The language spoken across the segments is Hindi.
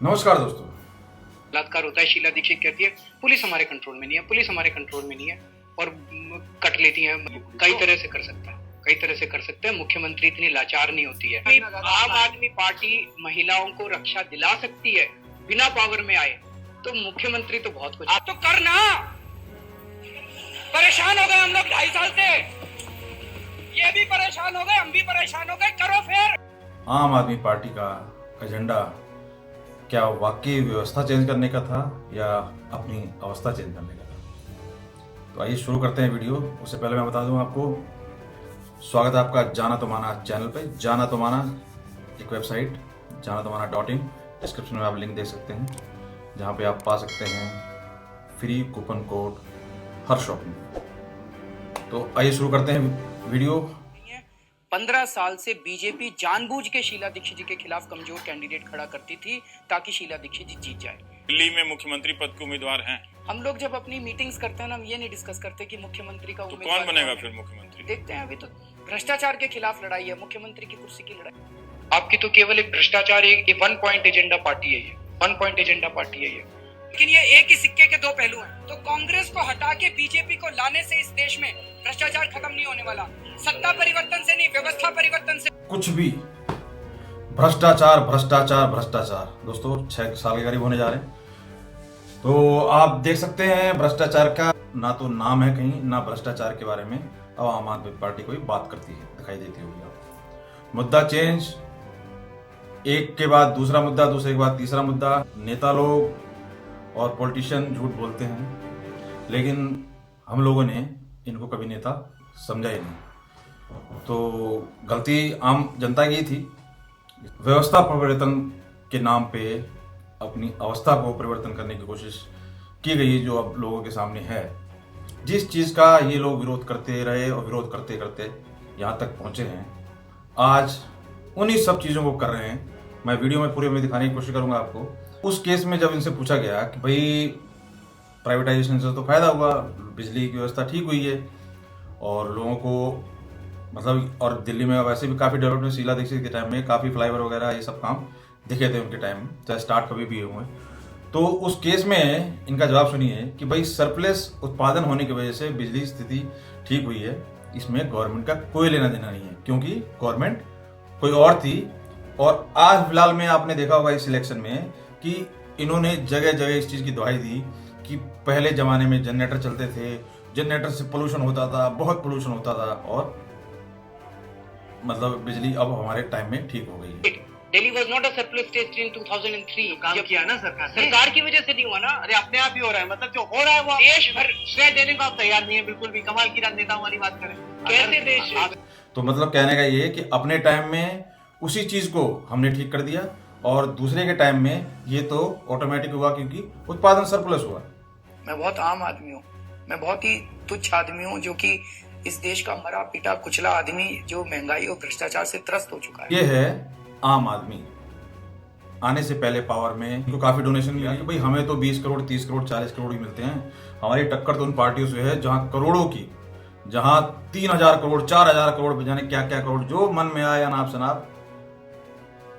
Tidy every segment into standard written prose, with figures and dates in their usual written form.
नमस्कार दोस्तों। बलात्कार होता है, शीला दीक्षित कहती है पुलिस हमारे कंट्रोल में नहीं है, पुलिस हमारे कंट्रोल में नहीं है, और कट लेती है। कई तरह से कर सकता है, कई तरह से कर सकते हैं। मुख्यमंत्री इतनी लाचार नहीं होती है। आम आदमी पार्टी महिलाओं को रक्षा दिला सकती है बिना पावर में आए, तो मुख्यमंत्री तो बहुत कुछ। आप तो करना, परेशान हो गए हम लोग 2.5 साल से, ये भी परेशान हो गए, हम भी परेशान हो गए, करो फिर। आम आदमी पार्टी का एजेंडा क्या वाकई व्यवस्था चेंज करने का था या अपनी अवस्था चेंज करने का था? तो आइए शुरू करते हैं वीडियो। उससे पहले मैं बता दूं आपको, स्वागत है आपका जाना तो माना चैनल पे। जाना तो माना एक वेबसाइट, janatomana.in, डिस्क्रिप्शन में आप लिंक देख सकते हैं, जहां पे आप पा सकते हैं फ्री कूपन कोड हर शॉपिंग। तो आइए शुरू करते हैं वीडियो। 15 साल से बीजेपी जानबूझ के शीला दीक्षित जी के खिलाफ कमजोर कैंडिडेट खड़ा करती थी ताकि शीला दीक्षित जी जीत जाए। दिल्ली में मुख्यमंत्री पद के उम्मीदवार हैं। हम लोग जब अपनी मीटिंग्स करते हैं ना, हम ये नहीं डिस्कस करते कि मुख्यमंत्री का तो उम्मीदवार कौन बनेगा है। फिर मुख्यमंत्री? देखते हैं, अभी तो भ्रष्टाचार के खिलाफ लड़ाई है, मुख्यमंत्री की कुर्सी की लड़ाई। आपकी तो केवल एक भ्रष्टाचार, एक 1 पॉइंट एजेंडा पार्टी है, ये 1 पॉइंट एजेंडा पार्टी है ये। लेकिन ये एक ही सिक्के के 2 पहलू हैं। तो कांग्रेस को हटा के बीजेपी को लाने से इस देश में भ्रष्टाचार खत्म नहीं होने वाला। सत्ता परिवर्तन से नहीं, व्यवस्था परिवर्तन से। कुछ भी भ्रष्टाचार भ्रष्टाचार भ्रष्टाचार। दोस्तों 6 साल के करीब होने जा रहे हैं, तो आप देख सकते हैं भ्रष्टाचार का ना तो नाम है कहीं, ना भ्रष्टाचार के बारे में अब आम आदमी पार्टी कोई बात करती है, दिखाई देती होगी आपको। मुद्दा चेंज, एक के बाद दूसरा मुद्दा, दूसरे के बाद तीसरा मुद्दा। नेता लोग और पॉलिटिशियन झूठ बोलते हैं, लेकिन हम लोगों ने इनको कभी नेता समझा ही नहीं। तो गलती आम जनता की थी। व्यवस्था परिवर्तन के नाम पे अपनी अवस्था को परिवर्तन करने की कोशिश की गई, जो अब लोगों के सामने है। जिस चीज का ये लोग विरोध करते रहे और विरोध करते करते यहाँ तक पहुंचे हैं, आज उन्हीं सब चीजों को कर रहे हैं। मैं वीडियो में पूरे में दिखाने की कोशिश करूंगा आपको। उस केस में जब इनसे पूछा गया कि भाई प्राइवेटाइजेशन से तो फायदा हुआ, बिजली की व्यवस्था ठीक हुई है और लोगों को मतलब, और दिल्ली में वैसे भी काफ़ी डेवलपमेंट शीला दीक्षित के टाइम में काफ़ी फ्लाईओवर वगैरह ये सब काम दिखे थे उनके टाइम में, चाहे स्टार्ट कभी भी हुए। तो उस केस में इनका जवाब सुनिए कि भाई सरप्लस उत्पादन होने की वजह से बिजली स्थिति ठीक हुई है, इसमें गवर्नमेंट का कोई लेना देना नहीं है, क्योंकि गवर्नमेंट कोई और थी। और आज फिलहाल में आपने देखा होगा इस इलेक्शन में कि इन्होंने जगह जगह इस चीज़ की दुहाई दी कि पहले ज़माने में जनरेटर चलते थे, जनरेटर से पोल्यूशन होता था, बहुत पोल्यूशन होता था, और मतलब बिजली अब हमारे टाइम में ठीक हो गई है। Delhi was not a surplus state in 2003। काम किया ना सरकार ने। सरकार की वजह से नहीं हुआ ना। अरे अपने आप ही हो रहा है, मतलब जो हो रहा है वो देश भर श्रेय देने को आप तैयार नहीं है बिल्कुल भी। कमाल की राजनेताओं वाली बात करें कैसे देश। तो मतलब कहने का ये कि अपने टाइम में उसी चीज को हमने ठीक कर दिया, और दूसरे के टाइम में ये तो ऑटोमेटिक हुआ क्योंकि उत्पादन सरप्लस हुआ। मैं बहुत आम आदमी हूँ, मैं बहुत ही तुच्छ आदमी हूँ, जो कि इस देश का मरा पिटा कुचला आदमी, जो महंगाई और भ्रष्टाचार से त्रस्त हो चुका है। ये है आम आदमी। आने से पहले पावर में इनको काफी डोनेशन मिला कि भाई हमें तो 20 करोड़ 30 करोड़ 40 करोड़ ही मिलते हैं। हमारी टक्कर तो उन पार्टियों से है जहां करोड़ों की, जहां 3000 करोड़ 4000 करोड़ जाने क्या क्या करोड़, जो मन में आया अनाप शनाप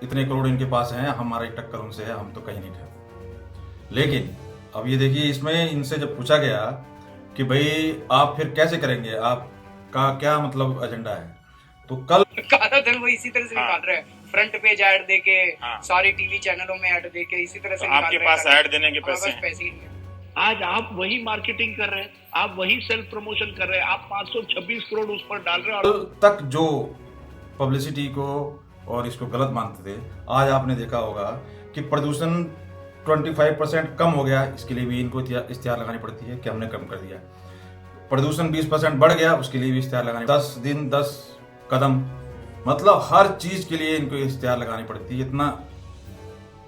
इतने करोड़ इनके पास हैं। हमारी टक्कर उनसे है, हम तो कहीं नहीं ठहरे। लेकिन अब ये देखिए, इसमें इनसे जब पूछा गया कि भाई आप फिर कैसे करेंगे, आपका क्या मतलब एजेंडा है, तो कल काला धन वो इसी तरह से निकाल रहे हैं, फ्रंट पेज ऐड देके, हाँ। सारे टीवी चैनलों में ऐड देके, इसी तरह से तो निकाल आपके रहे हैं। पास ऐड देने के पैसे हैं। पैसे ही नहीं है। आज आप वही मार्केटिंग कर रहे हैं, आप वही सेल्फ प्रमोशन कर रहे हैं, आप 526 करोड़ उस पर डाल रहे हैं। कल तक जो पब्लिसिटी को और इसको गलत मानते थे, आज आपने देखा होगा कि प्रदूषण 25% कम हो गया। इसके लिए भी इनको इश्तिहार लगानी पड़ती है कि हमने कम कर दिया। प्रदूषण 20% बढ़ गया, उसके लिए भी इश्तिहार लगानी। 10 दिन 10 कदम, मतलब हर चीज के लिए इनको इश्तिहार लगानी पड़ती है। इतना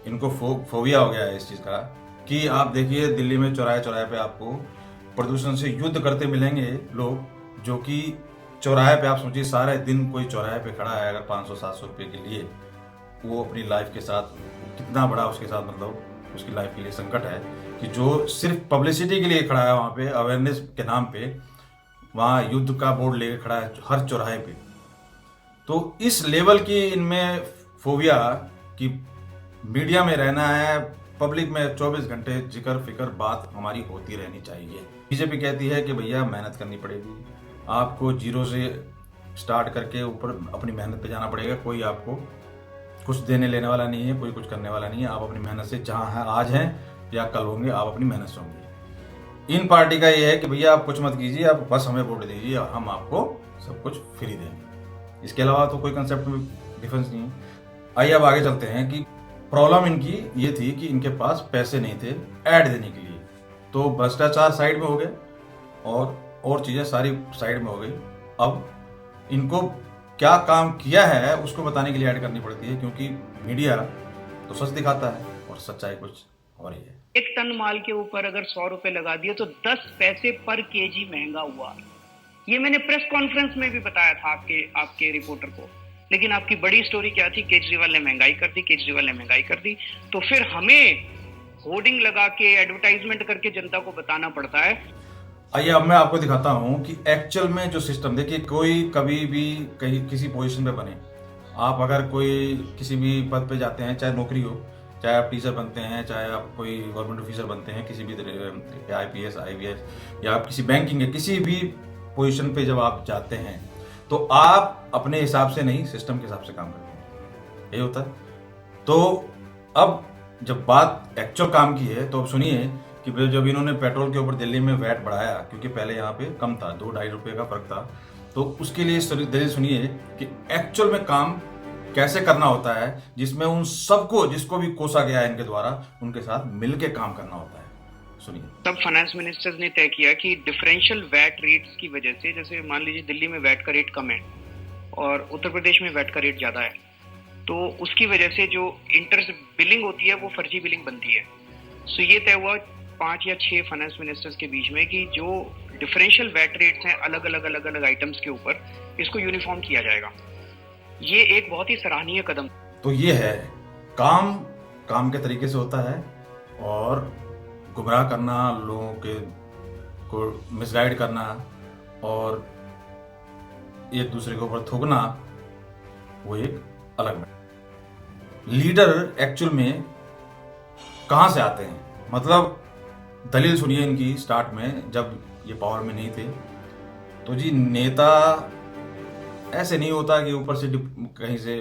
इनको फोबिया हो गया है इस चीज का कि आप देखिए दिल्ली में चौराहे चौराहे पे आपको प्रदूषण से युद्ध करते मिलेंगे लोग, जो कि चौराहे पे आप सोचिए सारे दिन कोई चौराहे पे खड़ा है अगर 500-700 रुपये के लिए, वो अपनी लाइफ के साथ कितना बड़ा उसके साथ मतलब उसकी लाइफ के लिए संकट है कि जो सिर्फ पब्लिसिटी के लिए खड़ा है वहाँ पे, अवेयरनेस के नाम पे वहाँ युद्ध का बोर्ड लेके खड़ा है हर चौराहे पे। तो इस लेवल की इनमें फोबिया कि मीडिया में रहना है, पब्लिक में 24 घंटे जिक्र फिक्र बात हमारी होती रहनी चाहिए। बीजेपी कहती है कि भैया मेहनत करनी पड़ेगी, आपको जीरो से स्टार्ट करके ऊपर अपनी मेहनत पे जाना पड़ेगा। कोई आपको कुछ देने लेने वाला नहीं है, कोई कुछ करने वाला नहीं है। आप अपनी मेहनत से जहाँ हैं आज हैं या कल होंगे, आप अपनी मेहनत से होंगे। इन पार्टी का ये है कि भैया आप कुछ मत कीजिए, आप बस हमें वोट दीजिए और हम आपको सब कुछ फ्री देंगे। इसके अलावा तो कोई कंसेप्ट में डिफरेंस नहीं है। आइए अब आगे चलते हैं कि प्रॉब्लम इनकी ये थी कि इनके पास पैसे नहीं थे ऐड देने के लिए, तो भ्रष्टाचार साइड में हो गया और चीज़ें सारी साइड में हो गई। अब इनको क्या काम किया है उसको बताने के लिए ऐड करनी पड़ती है, क्योंकि मीडिया तो सच दिखाता है और सच्चाई कुछ और ही है। एक टन माल के ऊपर अगर 100 रुपए लगा दिए तो 10 पैसे पर केजी महंगा हुआ। ये मैंने प्रेस कॉन्फ्रेंस में भी बताया था आपके रिपोर्टर को। लेकिन आपकी बड़ी स्टोरी क्या थी? केजरीवाल ने महंगाई कर दी, केजरीवाल ने महंगाई कर दी। तो फिर हमें होर्डिंग लगा के एडवर्टाइजमेंट करके जनता को बताना पड़ता है। आइए अब मैं आपको दिखाता हूं कि एक्चुअल में जो सिस्टम, देखिए कोई कभी भी कहीं किसी पोजीशन पे बने, आप अगर कोई किसी भी पद पे जाते हैं, चाहे नौकरी हो, चाहे आप टीचर बनते हैं, चाहे आप कोई गवर्नमेंट ऑफिसर बनते हैं, किसी भी IPS IVS या आप किसी बैंकिंग है, किसी भी पोजीशन पे जब आप जाते हैं तो आप अपने हिसाब से नहीं, सिस्टम के हिसाब से काम करते हैं, यही होता है। तो अब जब बात एक्चुअल काम की है तो अब सुनिए कि जब इन्होंने पेट्रोल के ऊपर दिल्ली में वैट बढ़ाया, क्योंकि पहले यहाँ पे कम था, 2-2.5 रुपए का फर्क था, तो उसके लिए दलील सुनिए कि एक्चुअल में काम कैसे करना होता है, जिसमें उन सबको जिसको भी कोसा गया है इनके द्वारा, उनके साथ मिलके काम करना होता है। सुनिए। तब फाइनेंस मिनिस्टर ने तय किया कि डिफरेंशियल वैट रेट्स की वजह से, जैसे मान लीजिए दिल्ली में वैट का रेट कम है और उत्तर प्रदेश में वैट का रेट ज्यादा है, तो उसकी वजह से जो इंटर बिलिंग होती है वो फर्जी बिलिंग बनती है। सो ये तय हुआ 5 या 6 फाइनेंस मिनिस्टर्स के बीच में कि जो डिफरेंशियल वैट रेट्स हैं अलग अलग आइटम्स के ऊपर, इसको यूनिफॉर्म किया जाएगा। ये एक बहुत ही सराहनीय कदम। तो ये है काम के तरीके से होता है, और गुमराह करना, लोगों को मिसगाइड करना और एक दूसरे के ऊपर थूकना, वो एक अलग है। लीडर एक्चुअल में कहां से आते हैं, मतलब दलील सुनिए इनकी। स्टार्ट में जब ये पावर में नहीं थे तो जी नेता ऐसे नहीं होता कि ऊपर से कहीं से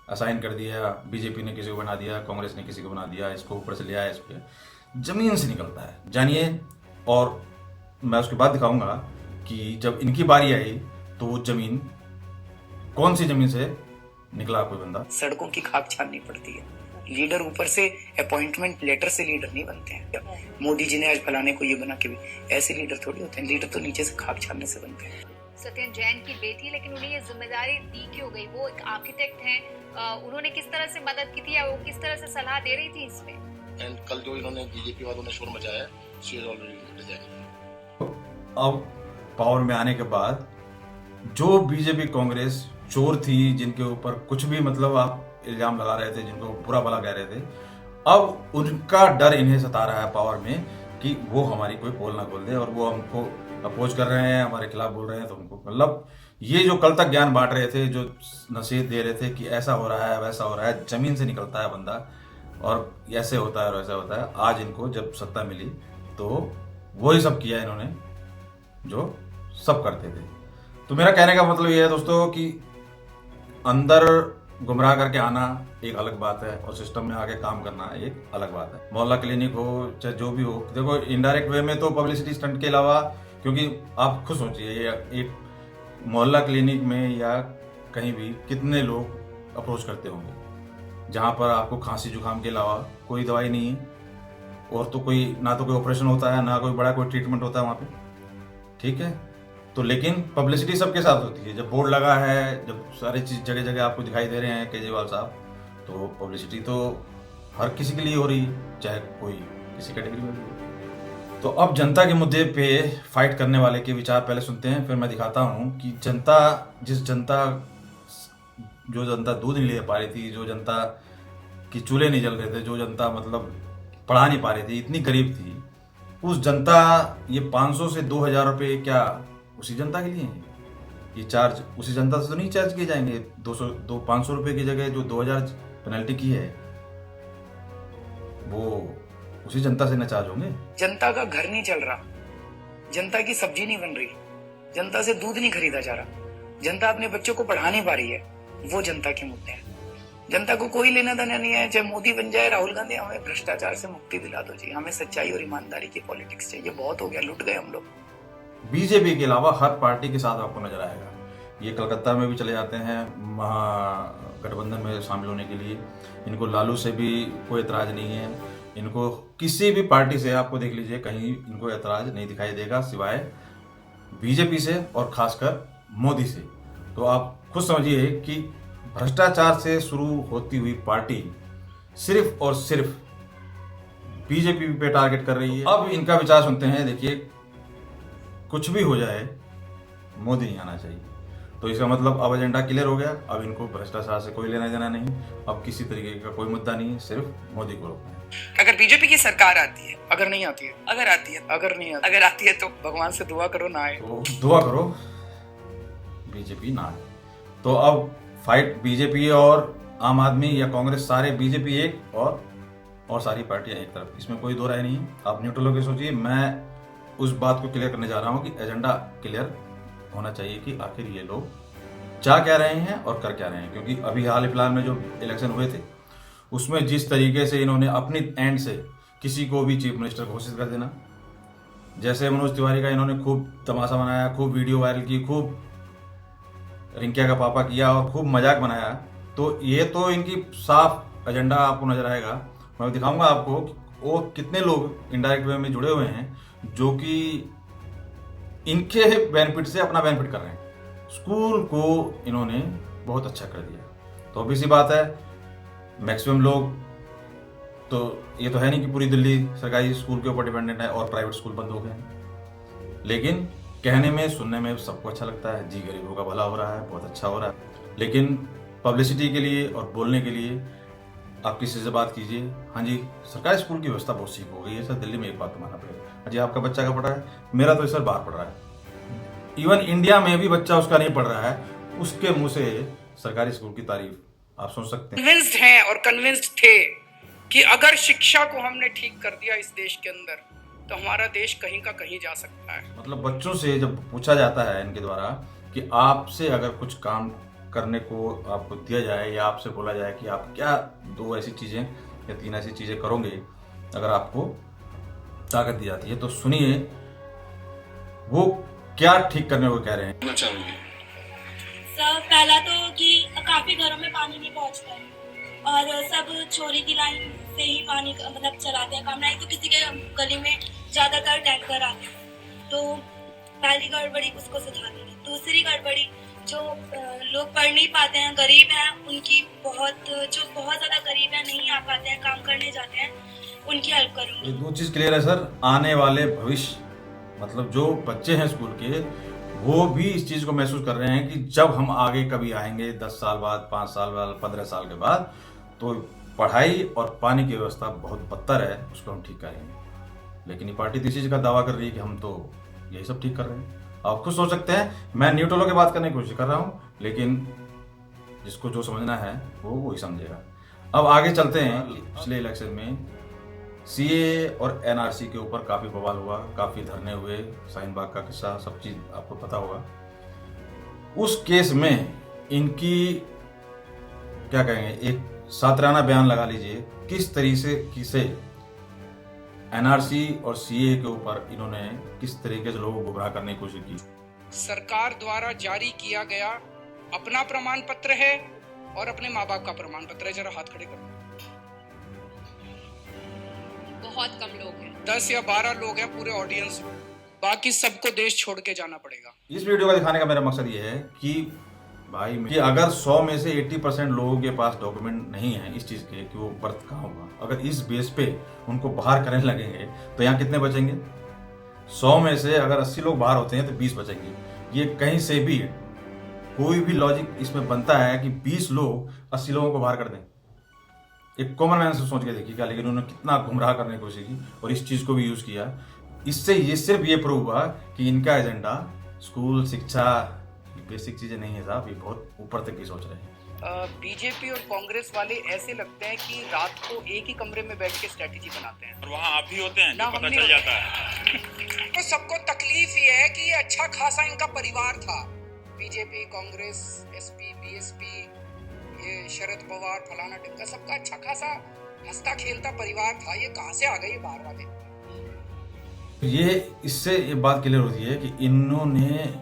असाइन कर दिया, बीजेपी ने किसी को बना दिया, कांग्रेस ने किसी को बना दिया, इसको ऊपर से ले आया, इसको जमीन से निकलता है, जानिए। और मैं उसके बाद दिखाऊंगा कि जब इनकी बारी आई तो वो जमीन, कौन सी जमीन से निकला कोई बंदा। सड़कों की खाक छाननी पड़ती है। लीडर ऊपर से अपॉइंटमेंट लेटर से लीडर नहीं बनते हैं। मोदी जी ने आज फलाने को ये बना के भी, ऐसे लीडर थोड़ी होते हैं। लीडर तो नीचे से खाक छानने से बनते हैं। सत्येंद्र जैन की बेटी, लेकिन उन्हें ये जिम्मेदारी दी क्यों गई? वो एक आर्किटेक्ट हैं, उन्होंने किस तरह से मदद की थी या वो किस तरह से सलाह दे रही थी इसमें? एंड कल जो इन्होंने बीजेपी वालों ने शोर मचाया, शी इज ऑलरेडी रिजाइनिंग। अब पावर में आने के बाद जो बीजेपी कांग्रेस चोर थी, जिनके ऊपर कुछ भी मतलब आप इल्जाम लगा रहे थे, जिनको बुरा भला कह रहे थे, अब उनका डर इन्हें सता रहा है पावर में कि वो हमारी कोई पोल ना खोल दे और वो हमको अपोज कर रहे हैं, हमारे खिलाफ बोल रहे हैं। तो उनको मतलब ये जो कल तक ज्ञान बांट रहे थे, जो नसीहत दे रहे थे कि ऐसा हो रहा है, वैसा हो रहा है, जमीन से निकलता है बंदा और ऐसे होता है और वैसा होता है, आज इनको जब सत्ता मिली तो वही सब किया इन्होंने जो सब करते थे। तो मेरा कहने का मतलब ये है दोस्तों कि अंदर गुमराह करके आना एक अलग बात है और सिस्टम में आके काम करना एक अलग बात है। मोहल्ला क्लिनिक हो चाहे जो भी हो, देखो इनडायरेक्ट वे में तो पब्लिसिटी स्टंट के अलावा, क्योंकि आप खुद सोचिए ये एक मोहल्ला क्लिनिक में या कहीं भी कितने लोग अप्रोच करते होंगे जहाँ पर आपको खांसी जुकाम के अलावा कोई दवाई नहीं है और तो कोई ना तो कोई ऑपरेशन होता है ना कोई बड़ा कोई ट्रीटमेंट होता है वहाँ पे, ठीक है। तो लेकिन पब्लिसिटी सबके साथ होती है। जब बोर्ड लगा है, जब सारी चीज जगह जगह आपको दिखाई दे रहे हैं केजरीवाल साहब, तो पब्लिसिटी तो हर किसी के लिए हो रही है, चाहे कोई किसी कैटेगरी में भी हो। तो अब जनता के मुद्दे पे फाइट करने वाले के विचार पहले सुनते हैं, फिर मैं दिखाता हूँ कि जो जनता दूध नहीं ले पा रही थी, जो जनता की चूल्हे नहीं जल रहे थे, जो जनता मतलब पढ़ा नहीं पा रही थी, इतनी गरीब थी, उस जनता ये 500 से 2000 रुपये क्या उसी जनता के लिए है? ये चार्ज उसी जनता से तो नहीं चार्ज किए जाएंगे। 500 रुपये की जगह जो 2000 पेनल्टी की है, वो उसी जनता से नाराज होंगे। जनता का घर नहीं चल रहा, जनता की सब्जी नहीं बन रही, जनता से दूध नहीं खरीदा जा रहा, जनता अपने बच्चों को पढ़ा नहीं पा रही है, वो जनता के मुद्दे हैं। जनता को कोई लेना देना नहीं है, चाहे मोदी बन जाए, राहुल गांधी, हमें भ्रष्टाचार से मुक्ति दिला दो जी, हमें सच्चाई और ईमानदारी की पॉलिटिक्स चाहिए, बहुत हो गया, लुट गए हम लोग। बीजेपी के अलावा हर पार्टी के साथ आपको नजर आएगा, ये कलकत्ता में भी चले जाते हैं महागठबंधन में शामिल होने के लिए। इनको लालू से भी कोई एतराज नहीं है, इनको किसी भी पार्टी से आपको देख लीजिए कहीं इनको एतराज नहीं दिखाई देगा सिवाय बीजेपी से और खासकर मोदी से। तो आप खुद समझिए कि भ्रष्टाचार से शुरू होती हुई पार्टी सिर्फ और सिर्फ बीजेपी पे टारगेट कर रही है। अब इनका विचार सुनते हैं। देखिए, कुछ भी हो जाए मोदी नहीं आना चाहिए, तो इसका मतलब अब एजेंडा क्लियर हो गया। अब इनको भ्रष्टाचार से कोई लेना देना नहीं, अब किसी तरीके का कोई मुद्दा नहीं, सिर्फ मोदी को रोकना है। अगर बीजेपी की सरकार आती है, अगर नहीं आती है, अगर आती है, अगर नहीं आती, अगर आती है तो भगवान से दुआ करो ना आए, तो दुआ करो बीजेपी ना आए। तो अब फाइट बीजेपी और आम आदमी या कांग्रेस, सारे बीजेपी एक और सारी पार्टियां एक तरफ, इसमें कोई दो राय नहीं है। आप न्यूट्रल होकर सोचिए। मैं उस बात को क्लियर करने जा रहा हूं कि एजेंडा क्लियर होना चाहिए कि आखिर ये लोग चाह क्या रहे हैं और कर क्या रहे हैं। क्योंकि अभी हाल फिलहाल में जो इलेक्शन हुए थे उसमें जिस तरीके से इन्होंने अपनी एंड से किसी को भी चीफ मिनिस्टर घोषित कर देना, जैसे मनोज तिवारी का इन्होंने खूब तमाशा बनाया, खूब वीडियो वायरल की, खूब रिंकिया का पापा किया और खूब मजाक बनाया, तो ये तो इनकी साफ एजेंडा आपको नजर आएगा। मैं दिखाऊंगा आपको वो कितने लोग इनडायरेक्ट वे में जुड़े हुए हैं जो कि इनके बेनिफिट से अपना बेनिफिट कर रहे हैं। स्कूल को इन्होंने बहुत अच्छा कर दिया। तो obvious सी बात है, मैक्सिमम लोग तो ये तो है नहीं कि पूरी दिल्ली सरकारी स्कूल के ऊपर डिपेंडेंट है और प्राइवेट स्कूल बंद हो गए हैं, लेकिन कहने में सुनने में सबको अच्छा लगता है, जी गरीबों का भला हो रहा है, बहुत अच्छा हो रहा है। लेकिन पब्लिसिटी के लिए और बोलने के लिए आप किसी से बात कीजिए, हाँ जी सरकारी स्कूल की व्यवस्था बहुत ठीक हो गई है सर, दिल्ली में एक बात तो मानना पड़ेगा। जी आपका बच्चा का पढ़ रहा है, मेरा तो सर बाहर पढ़ रहा है। इवन इंडिया में भी बच्चा उसका नहीं पढ़ रहा है, उसके मुंह से सरकारी स्कूल की तारीफ आप सुन सकते हैं। कन्विंस्ड हैं और कन्विंस्ड थे कि अगर शिक्षा को हमने ठीक कर दिया इस देश के अंदर तो हमारा देश कहीं का कहीं जा सकता है। मतलब बच्चों से जब पूछा जाता है इनके द्वारा कि आपसे अगर कुछ काम करने को आपको दिया जाए या आपसे बोला जाए कि आप क्या 2 ऐसी चीजें या 3 ऐसी चीजें करोगे अगर आपको ताकत दी जाती है, तो सुनिए वो क्या ठीक करने को कह रहे हैं। सर पहला तो कि काफी घरों में पानी नहीं पहुंचता है और सब चोरी की लाइन से ही पानी मतलब चलाते हैं काम, नहीं तो किसी के गली में ज्यादातर टैंकर आते हैं। तो पहली गड़बड़ी उसको सुधारनी है। दूसरी गड़बड़ी जो लोग पढ़ नहीं पाते हैं, गरीब हैं, उनकी जो बहुत ज्यादा गरीब हैं, नहीं आ पाते हैं, काम करने जाते हैं, उनकी हेल्प करूंगी। ये 2 चीज क्लियर है सर। आने वाले भविष्य मतलब जो बच्चे हैं स्कूल के, वो भी इस चीज को महसूस कर रहे हैं कि जब हम आगे कभी आएंगे 10 साल बाद, 5 साल बाद, 15 साल के बाद, तो पढ़ाई और पानी की व्यवस्था बहुत बदतर है, उसको हम ठीक करेंगे। लेकिन ये पार्टी तो इस चीज का दावा कर रही है कि हम तो यही सब ठीक कर रहे हैं। आप खुद सोच सकते हैं, मैं न्यूट्रल होकर बात करने की कोशिश कर रहा हूं, लेकिन जिसको जो समझना है वो वही समझेगा। अब आगे चलते हैं। पिछले इलेक्शन में सीए और एनआरसी के ऊपर काफी बवाल हुआ, काफी धरने हुए, शाहीन बाग का किस्सा सब चीज आपको पता होगा। उस केस में इनकी क्या कहेंगे, एक सातराना बयान लगा लीजिए किस तरीके से एनआरसी और सीए के ऊपर इन्होंने किस तरीके से लोगों को गुमराह करने की कोशिश की। सरकार द्वारा जारी किया गया अपना प्रमाण पत्र है और अपने माँ बाप का प्रमाण पत्र है। जरा हाथ खड़े करो। बहुत कम लोग हैं, 10 या 12 लोग हैं पूरे ऑडियंस में, बाकी सबको देश छोड़ के जाना पड़ेगा। इस वीडियो का दिखाने का मेरा मकसद ये है कि भाई कि अगर 100 में से 80% लोगों के पास डॉक्यूमेंट नहीं है इस चीज के कि वो बर्थ कहाँ हुआ, अगर इस बेस पे उनको बाहर करने लगेंगे तो यहाँ कितने बचेंगे? 100 में से अगर 80 लोग बाहर होते हैं तो 20 बचेंगे। ये कहीं से भी कोई भी लॉजिक इसमें बनता है कि 20 लोग 80 लोगों को बाहर कर दें? एक कॉमन मैन से सोच के देखिएगा। लेकिन उन्होंने कितना गुमराह करने की कोशिश की और इस चीज को भी यूज किया। इससे ये सिर्फ ये प्रूव हुआ कि इनका एजेंडा स्कूल शिक्षा बेसिक चीजें नहीं है साहब, ये बहुत ऊपर तक की सोच रहे हैं। बीजेपी और कांग्रेस वाले ऐसे लगते हैं कि रात को एक ही कमरे में बैठ के स्ट्रेटेजी बनाते हैं। और वहाँ आप भी होते हैं, ना, जो हम पता नहीं चल होते। जाता है। तो सबको तकलीफ ये है कि ये अच्छा खासा इनका परिवार था, बीजेपी, कांग्रेस, एसपी, बीएसपी, ये शरद पवार, फलाना टिक्का, सबका अच्छा खासा हंसता खेलता परिवार था। ये कहाँ से आ गए बाहर वाले? ये इससे ये बात क्लियर होती है कि इन्होंने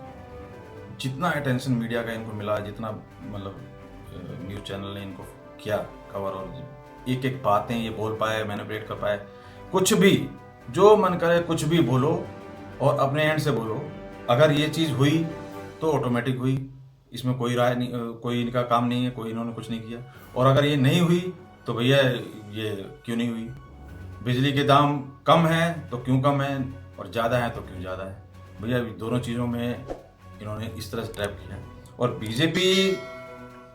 जितना अटेंशन मीडिया का इनको मिला, जितना मतलब न्यूज़ चैनल ने इनको किया कवर, और एक एक बातें ये बोल पाए, मैनिपुलेट कर पाए, कुछ भी जो मन करे कुछ भी बोलो और अपने एंड से बोलो। अगर ये चीज़ हुई तो ऑटोमेटिक हुई, इसमें कोई राय नहीं, कोई इनका काम नहीं है, कोई इन्होंने कुछ नहीं किया। और अगर ये नहीं हुई तो भैया ये क्यों नहीं हुई? बिजली के दाम कम हैं तो क्यों कम है, और ज़्यादा है तो क्यों ज़्यादा है? भैया दोनों चीज़ों में इन्होंने इस तरह से ट्रैप किया। और बीजेपी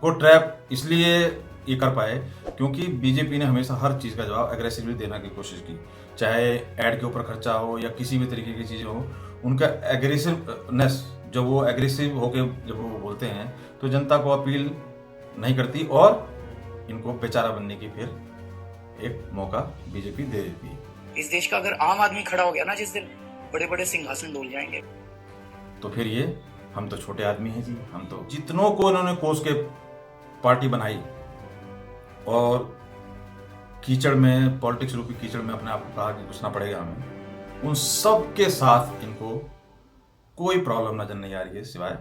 को ट्रैप इसलिए ये कर पाए क्योंकि बीजेपी ने हमेशा हर चीज़ का जवाब एग्रेसिवली देने की कोशिश की, चाहे ऐड के ऊपर खर्चा हो या किसी भी तरीके की चीज़ें हो। उनका एग्रेसिवनेस, जब वो एग्रेसिव होके जब वो बोलते हैं तो जनता को अपील नहीं करती और इनको बेचारा बनने की फिर एक मौका बीजेपी दे देती है। इस देश का अगर आम आदमी खड़ा हो गया ना जिस दिन, बड़े बड़े सिंहासन डोल जाएंगे। तो फिर ये हम तो छोटे आदमी हैं जी, हम तो जितनों को इन्होंने कोस के पार्टी बनाई और कीचड़ में, पॉलिटिक्स रूपी कीचड़ में अपने आप को कहा कि घुसना पड़ेगा हमें, उन सब के साथ इनको कोई प्रॉब्लम नजर नहीं आ रही है। सिवाय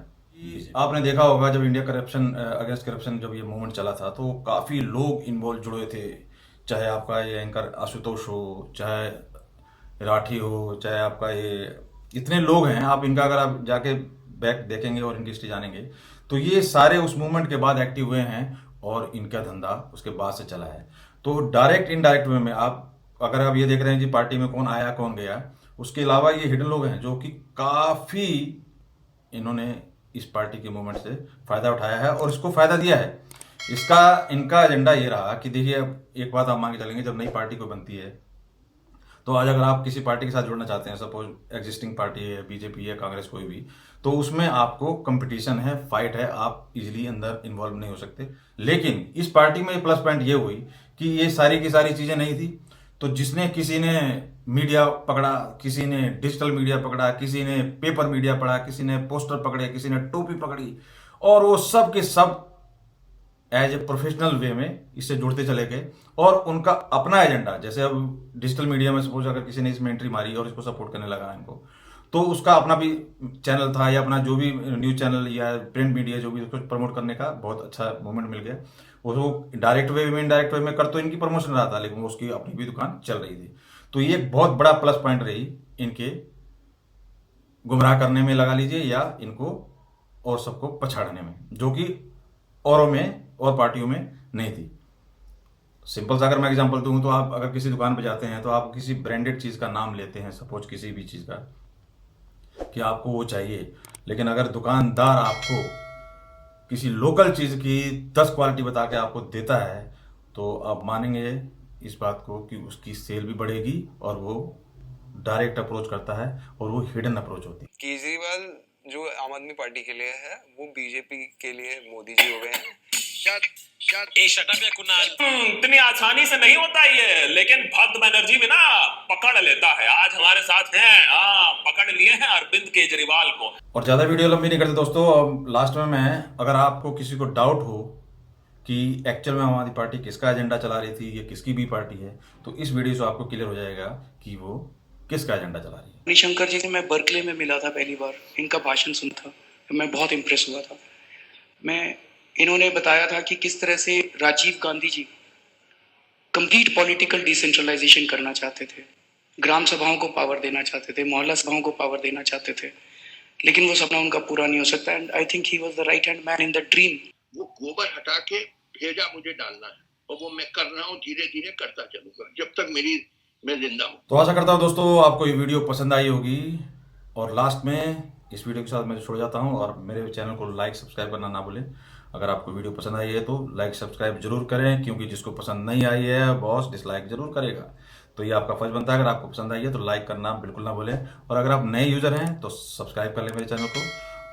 आपने देखा होगा जब इंडिया करप्शन अगेंस्ट करप्शन जब ये मूवमेंट चला था तो काफ़ी लोग इन्वॉल्व जुड़े थे, चाहे आपका ये एंकर आशुतोष हो, चाहे राठी हो, चाहे आपका ये, इतने लोग हैं। आप इनका अगर आप जाके बैक देखेंगे और इनकी हिस्ट्री जानेंगे तो ये सारे उस मूवमेंट के बाद एक्टिव हुए हैं और इनका धंधा उसके बाद से चला है। तो डायरेक्ट इनडायरेक्ट वे में आप अगर आप ये देख रहे हैं जी पार्टी में कौन आया कौन गया, उसके अलावा ये हिडन लोग हैं जो कि काफ़ी इन्होंने इस पार्टी के मूवमेंट से फ़ायदा उठाया है और इसको फ़ायदा दिया है। इसका इनका एजेंडा ये रहा कि देखिए, एक बात आप मान के चलेंगे, जब नई पार्टी को बनती है तो आज अगर आप किसी पार्टी के साथ जुड़ना चाहते हैं, सपोज एग्जिस्टिंग पार्टी है, बीजेपी है, कांग्रेस, कोई भी, तो उसमें आपको कंपटीशन है, फाइट है, आप इजीली अंदर इन्वॉल्व नहीं हो सकते। लेकिन इस पार्टी में प्लस पॉइंट ये हुई कि ये सारी की सारी चीज़ें नहीं थी, तो जिसने, किसी ने मीडिया पकड़ा, किसी ने डिजिटल मीडिया पकड़ा, किसी ने पेपर मीडिया पकड़ा, किसी ने पोस्टर पकड़े, किसी ने टोपी पकड़ी, और वो सब के सब एज ए प्रोफेशनल वे में इससे जुड़ते चले गए और उनका अपना एजेंडा, जैसे अब डिजिटल मीडिया में सपोज अगर किसी ने इसमें एंट्री मारी और इसको सपोर्ट करने लगा इनको, तो उसका अपना भी चैनल था या अपना जो भी न्यूज़ चैनल या प्रिंट मीडिया जो भी, उसको प्रमोट करने का बहुत अच्छा मूवमेंट मिल गया। वो डायरेक्ट वे में, इनडायरेक्ट वे में कर तो इनकी प्रमोशन रहा था, लेकिन वो उसकी अपनी भी दुकान चल रही थी। तो ये एक बहुत बड़ा प्लस पॉइंट रही इनके गुमराह करने में, लगा लीजिए, या इनको और सबको पछाड़ने में, जो कि औरों में और पार्टियों में नहीं थी। सिंपल सा अगर मैं एग्जांपल दूं तो आप अगर किसी दुकान पे जाते हैं तो आप किसी ब्रांडेड चीज़ का नाम लेते हैं, सपोज किसी भी चीज़ का, कि आपको वो चाहिए, लेकिन अगर दुकानदार आपको किसी लोकल चीज़ की 10 क्वालिटी बता के आपको देता है तो आप मानेंगे इस बात को कि उसकी सेल भी बढ़ेगी और वो डायरेक्ट अप्रोच करता है और वो हिडन अप्रोच होती है। केजरीवाल जो आम आदमी पार्टी के लिए है, वो बीजेपी के लिए मोदी जी हो गए हैं। इतनी आसानी से नहीं होता ये, लेकिन भक्त बनर्जी भी ना पकड़ लेता है। आज हमारे साथ हैं, पकड़ लिए हैं अरविंद केजरीवाल को। और ज़्यादा वीडियो लंबी नहीं करते दोस्तों, अब लास्ट में मैं, अगर आपको किसी को डाउट हो कि एक्चुअल में आम आदमी पार्टी किसका एजेंडा चला रही थी, ये किसकी भी पार्टी है, तो इस वीडियो से आपको क्लियर हो जाएगा कि वो किसका एजेंडा चला रही है। मणिशंकर जी से मैं बर्कले में मिला था पहली बार, इनका भाषण सुना था, मैं बहुत इम्प्रेस हुआ था। इन्होंने बताया था कि किस तरह से Rajiv Gandhi ji complete political decentralisation करना चाहते थे, ग्राम सभाओं को पावर देना चाहते थे, मोहल्ला सभाओं को पावर देना चाहते थे, लेकिन वो सपना उनका पूरा नहीं हो सकता। And I think he was the right hand man in the dream. वो गोबर हटा के भेजा मुझे डालना है और वो मैं कर रहा हूँ, धीरे धीरे करता चलूंगा जब तक मैं जिंदा हूँ। तो आशा करता हूँ दोस्तों आपको ये वीडियो पसंद आई होगी, और लास्ट में इस वीडियो के साथ मैं छोड़ जाता हूँ, और मेरे चैनल को लाइक सब्सक्राइब करना ना भूलें। अगर आपको वीडियो पसंद आई है तो लाइक सब्सक्राइब जरूर करें, क्योंकि जिसको पसंद नहीं आई है बॉस डिसलाइक जरूर करेगा। तो ये आपका फर्ज बनता है, अगर आपको पसंद आई है तो लाइक करना बिल्कुल ना भूलें, और अगर आप नए यूज़र हैं तो सब्सक्राइब कर लें मेरे चैनल को,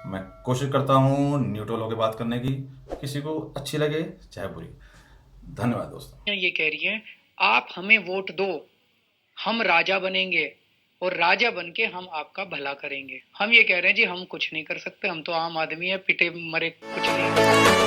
मैं कोशिश करता हूँ न्यूट्रल होकर बात करने की, किसी को अच्छी लगे चाहे बुरी। धन्यवाद दोस्तों। ये कह रही हैं आप हमें वोट दो, हम राजा बनेंगे और राजा बन के हम आपका भला करेंगे। हम ये कह रहे हैं जी हम कुछ नहीं कर सकते, हम तो आम आदमी है, पिटे मरे कुछ नहीं।